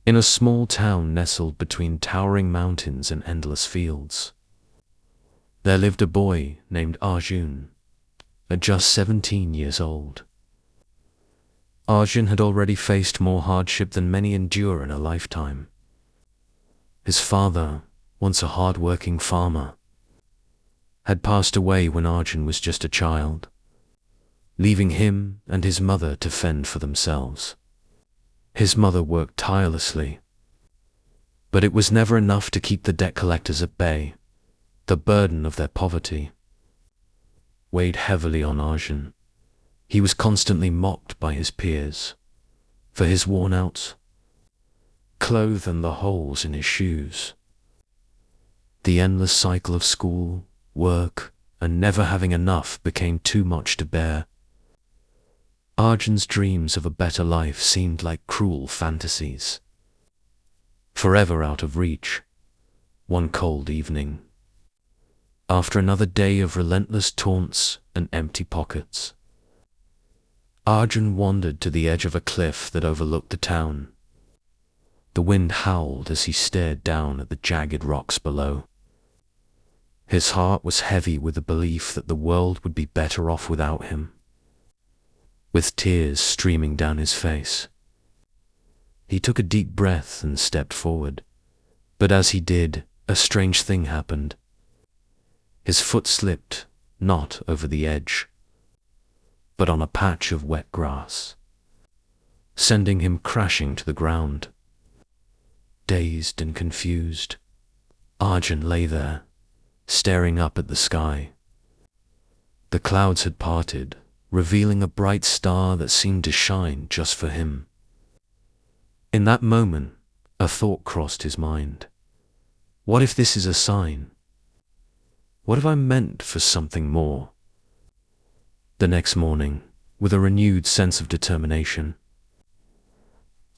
In a small town nestled between towering mountains and endless fields, there lived a boy named Arjun, at just 17 years old. Arjun had already faced more hardship than many endure in a lifetime. His father, once a hard-working farmer, had passed away when Arjun was just a child, leaving him and his mother to fend for themselves. His mother worked tirelessly, but it was never enough to keep the debt collectors at bay. The burden of their poverty weighed heavily on Arjun. He was constantly mocked by his peers for his worn-out clothes and the holes in his shoes. The endless cycle of school, work, and never having enough became too much to bear. Arjun's dreams of a better life seemed like cruel fantasies, forever out of reach. One cold evening, after another day of relentless taunts and empty pockets, Arjun wandered to the edge of a cliff that overlooked the town. The wind howled as he stared down at the jagged rocks below. His heart was heavy with the belief that the world would be better off without him. With tears streaming down his face, he took a deep breath and stepped forward. But as he did, a strange thing happened. His foot slipped, not over the edge, but on a patch of wet grass, sending him crashing to the ground. Dazed and confused, Arjun lay there, staring up at the sky. The clouds had parted, revealing a bright star that seemed to shine just for him. In that moment, a thought crossed his mind. What if this is a sign? What if I'm meant for something more? The next morning, with a renewed sense of determination,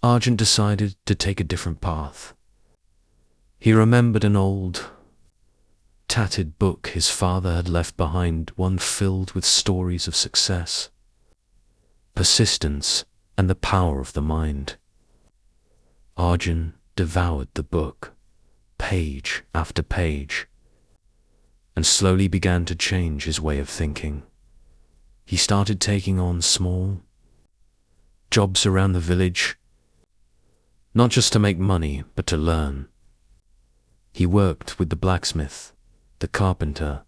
Arjun decided to take a different path. He remembered an old, tattered book his father had left behind, one filled with stories of success, persistence, and the power of the mind. Arjun devoured the book, page after page, and slowly began to change his way of thinking. He started taking on small jobs around the village, not just to make money, but to learn. He worked with the blacksmith, the carpenter,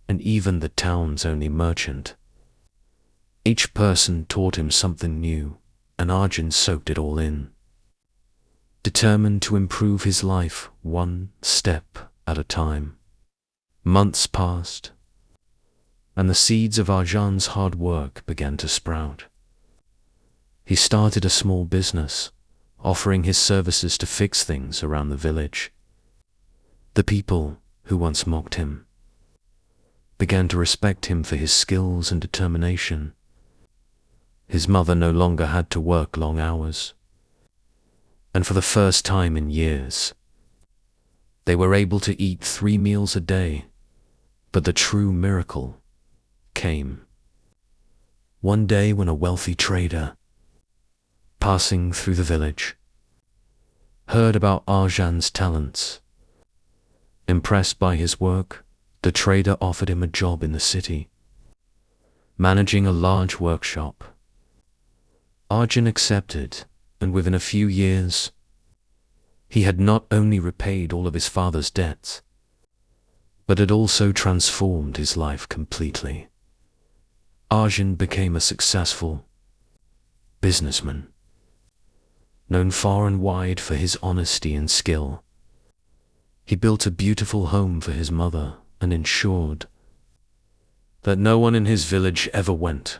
and even the town's only merchant. Each person taught him something new, and Arjun soaked it all in, determined to improve his life one step at a time. Months passed, and the seeds of Arjun's hard work began to sprout. He started a small business, offering his services to fix things around the village. The people who once mocked him began to respect him for his skills and determination. His mother no longer had to work long hours, and for the first time in years, they were able to eat 3 meals a day. But the true miracle came one day when a wealthy trader, passing through the village, heard about Arjun's talents. Impressed by his work, the trader offered him a job in the city, managing a large workshop. Arjun accepted, and within a few years, he had not only repaid all of his father's debts, but had also transformed his life completely. Arjun became a successful businessman, known far and wide for his honesty and skill. He built a beautiful home for his mother and ensured that no one in his village ever went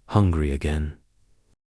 hungry again.